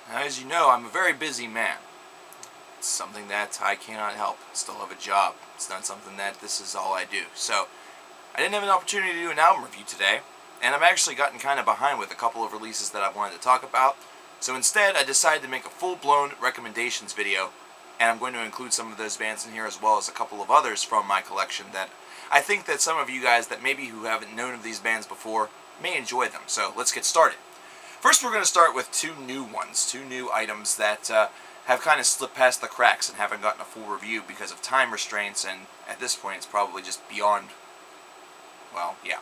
Now, as you know, I'm a very busy man. It's something that I cannot help. I still have a job. It's not something that this is all I do. So, I didn't have an opportunity to do an album review today, and I've actually gotten kind of behind with a couple of releases that I wanted to talk about. So instead, I decided to make a full-blown recommendations video, and I'm going to include some of those bands in here as well as a couple of others from my collection that I think that some of you guys that maybe who haven't known of these bands before may enjoy them. So let's get started. First, we're going to start with two new items that have kind of slipped past the cracks and haven't gotten a full review because of time restraints, and at this point it's probably just beyond, well, yeah.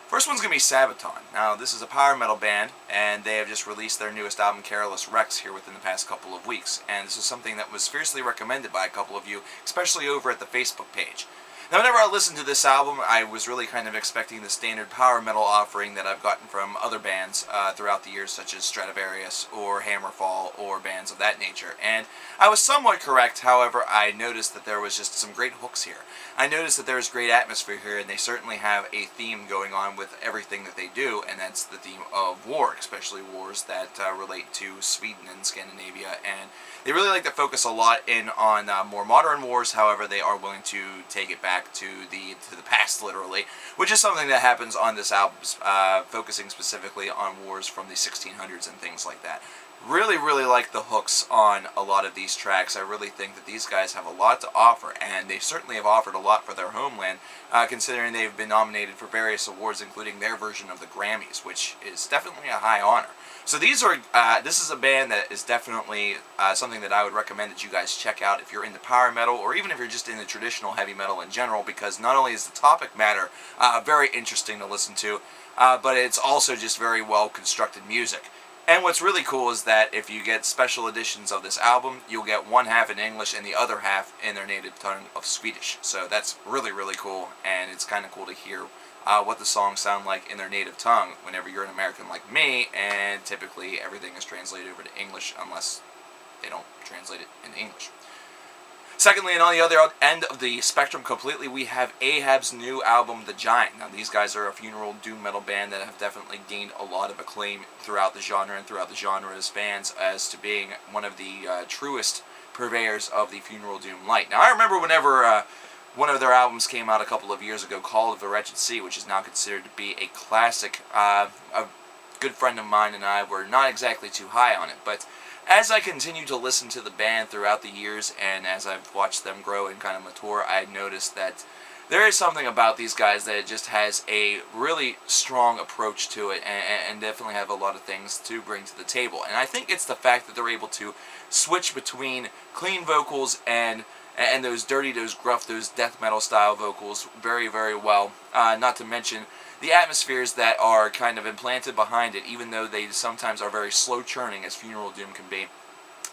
First one's going to be Sabaton. Now, this is a power metal band, and they have just released their newest album, Careless Wrecks, here within the past couple of weeks. And this is something that was fiercely recommended by a couple of you, especially over at the Facebook page. Now, whenever I listened to this album, I was really kind of expecting the standard power metal offering that I've gotten from other bands throughout the years, such as Stratovarius or Hammerfall or bands of that nature. And I was somewhat correct. However, I noticed that there was just some great hooks here. I noticed that there's great atmosphere here, and they certainly have a theme going on with everything that they do, and that's the theme of war, especially wars that relate to Sweden and Scandinavia. And they really like to focus a lot in on more modern wars. However, they are willing to take it back to the past, literally, which is something that happens on this album, focusing specifically on wars from the 1600s and things like that. Really like the hooks on a lot of these tracks. I really think that these guys have a lot to offer, and they certainly have offered a lot for their homeland, considering they've been nominated for various awards, including their version of the Grammys, which is definitely a high honor. So this is a band that is definitely something that I would recommend that you guys check out if you're into power metal, or even if you're just into traditional heavy metal in general, because not only is the topic matter very interesting to listen to, but it's also just very well constructed music. And what's really cool is that if you get special editions of this album, you'll get one half in English and the other half in their native tongue of Swedish. So that's really cool, and it's kind of cool to hear what the songs sound like in their native tongue whenever you're an American like me, and typically everything is translated over to English unless they don't translate it in English. Secondly, and on the other end of the spectrum completely, we have Ahab's new album, The Giant. Now, these guys are a funeral doom metal band that have definitely gained a lot of acclaim throughout the genre and throughout the genre's fans as to being one of the truest purveyors of the funeral doom light. Now, I remember whenever one of their albums came out a couple of years ago, Call of the Wretched Sea, which is now considered to be a classic. A good friend of mine and I were not exactly too high on it, but as I continue to listen to the band throughout the years, and as I've watched them grow and kind of mature, I noticed that there is something about these guys that just has a really strong approach to it, and definitely have a lot of things to bring to the table. And I think it's the fact that they're able to switch between clean vocals and those dirty, those gruff, those death metal style vocals very well. Not to mention the atmospheres that are kind of implanted behind it, even though they sometimes are very slow churning, as funeral doom can be,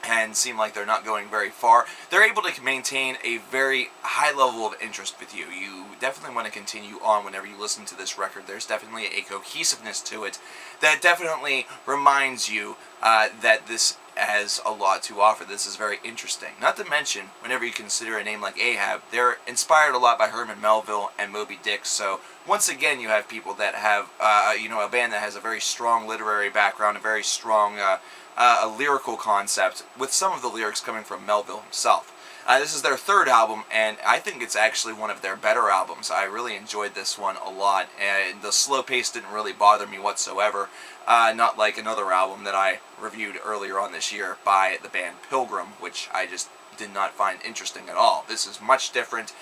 and seem like they're not going very far. They're able to maintain a very high level of interest with you. You definitely want to continue on whenever you listen to this record. There's definitely a cohesiveness to it that definitely reminds you that this has a lot to offer. This is very interesting. Not to mention, whenever you consider a name like Ahab, they're inspired a lot by Herman Melville and Moby Dick. So once again, you have people that have, a band that has a very strong literary background, a very strong a lyrical concept, with some of the lyrics coming from Melville himself. This is their third album, and I think it's actually one of their better albums. I really enjoyed this one a lot, and the slow pace didn't really bother me whatsoever, not like another album that I reviewed earlier on this year by the band Pilgrim, which I just did not find interesting at all. This is much different.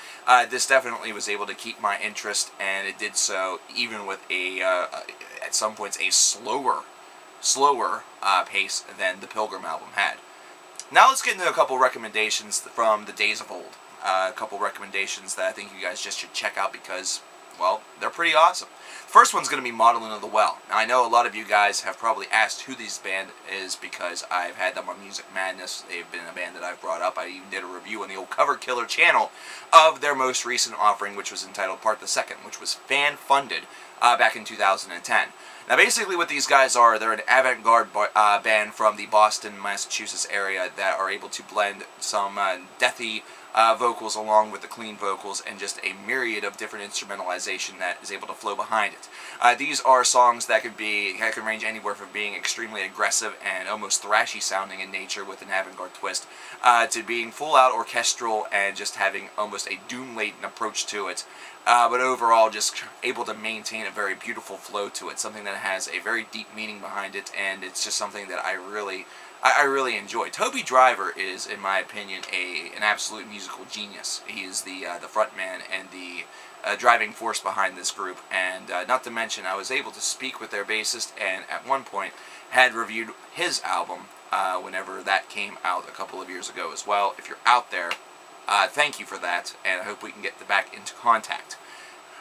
This definitely was able to keep my interest, and it did so even with at some points, a slower pace than the Pilgrim album had. Now let's get into a couple recommendations from the days of old. A couple recommendations that I think you guys just should check out because, well, they're pretty awesome. First one's going to be Modeling of the Well. Now, I know a lot of you guys have probably asked who this band is because I've had them on Music Madness. They've been a band that I've brought up. I even did a review on the old Cover Killer channel of their most recent offering, which was entitled Part the Second, which was fan-funded back in 2010. Now, basically what these guys are, they're an avant-garde band from the Boston, Massachusetts area that are able to blend some deathy vocals along with the clean vocals, and just a myriad of different instrumentalization that is able to flow behind it. These are songs that can range anywhere from being extremely aggressive and almost thrashy sounding in nature with an avant-garde twist, to being full-out orchestral and just having almost a doom-laden approach to it. But overall, just able to maintain a very beautiful flow to it, something that has a very deep meaning behind it, and it's just something that I really enjoy. Toby Driver is, in my opinion, an absolute musical genius. He is the front man and the driving force behind this group, and not to mention, I was able to speak with their bassist, and at one point had reviewed his album whenever that came out a couple of years ago as well. If you're out there, thank you for that, and I hope we can get back into contact.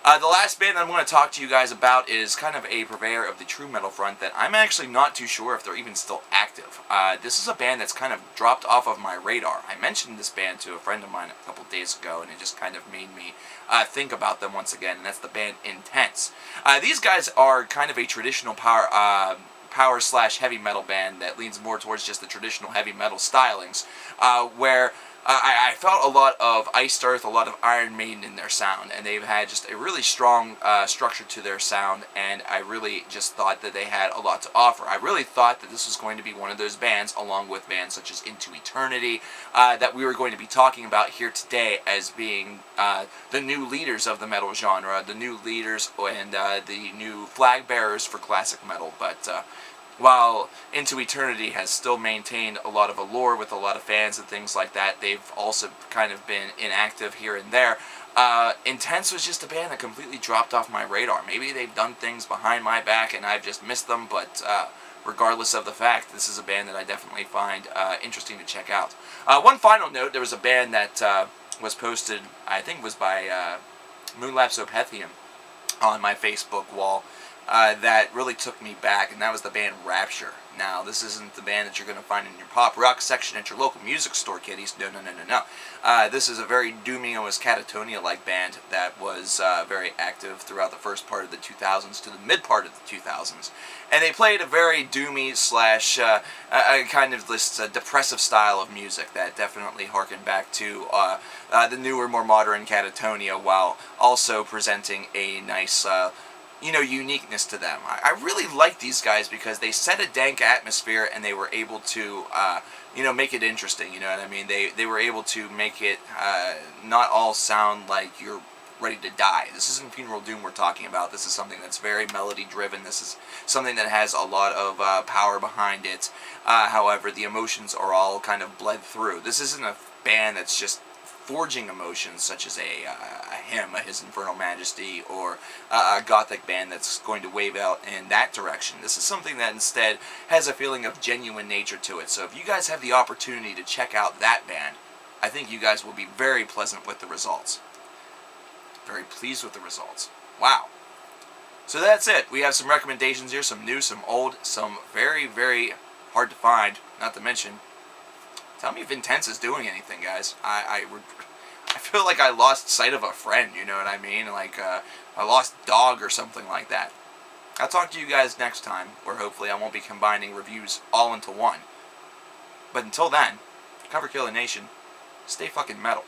The last band I'm going to talk to you guys about is kind of a purveyor of the true metal front that I'm actually not too sure if they're even still active. This is a band that's kind of dropped off of my radar. I mentioned this band to a friend of mine a couple days ago, and it just kind of made me think about them once again, and that's the band Intense. These guys are kind of a traditional power/heavy metal band that leans more towards just the traditional heavy metal stylings, where I felt a lot of Iced Earth, a lot of Iron Maiden in their sound, and they've had just a really strong structure to their sound, and I really just thought that they had a lot to offer. I really thought that this was going to be one of those bands, along with bands such as Into Eternity, that we were going to be talking about here today as being the new leaders of the metal genre, the new leaders and the new flag bearers for classic metal, but while Into Eternity has still maintained a lot of allure with a lot of fans and things like that, they've also kind of been inactive here and there. Intense was just a band that completely dropped off my radar. Maybe they've done things behind my back and I've just missed them, but regardless of the fact, this is a band that I definitely find interesting to check out. One final note, there was a band that was posted, I think it was by Moonlapse Opethium on my Facebook wall, that really took me back, and that was the band Rapture. Now, this isn't the band that you're going to find in your pop rock section at your local music store, kiddies. No. This is a very doomy, almost Catatonia-like band that was very active throughout the first part of the 2000s to the mid part of the 2000s. And they played a very doomy slash kind of this depressive style of music that definitely harkened back to the newer, more modern Catatonia, while also presenting a nice uniqueness to them. I really like these guys because they set a dank atmosphere and they were able to, make it interesting, you know what I mean? They were able to make it not all sound like you're ready to die. This isn't Funeral Doom we're talking about. This is something that's very melody-driven. This is something that has a lot of power behind it. However, the emotions are all kind of bled through. This isn't a band that's just forging emotions such as a hymn, a His Infernal Majesty, or a gothic band that's going to wave out in that direction. This is something that instead has a feeling of genuine nature to it. So if you guys have the opportunity to check out that band, I think you guys will be very pleasant with the results. Very pleased with the results. Wow. So that's it. We have some recommendations here, some new, some old, some very, very hard to find, not to mention. Tell me if Intense is doing anything, guys. I feel like I lost sight of a friend, you know what I mean? Like, I lost a dog or something like that. I'll talk to you guys next time, where hopefully I won't be combining reviews all into one. But until then, Cover Killer Nation, stay fucking metal.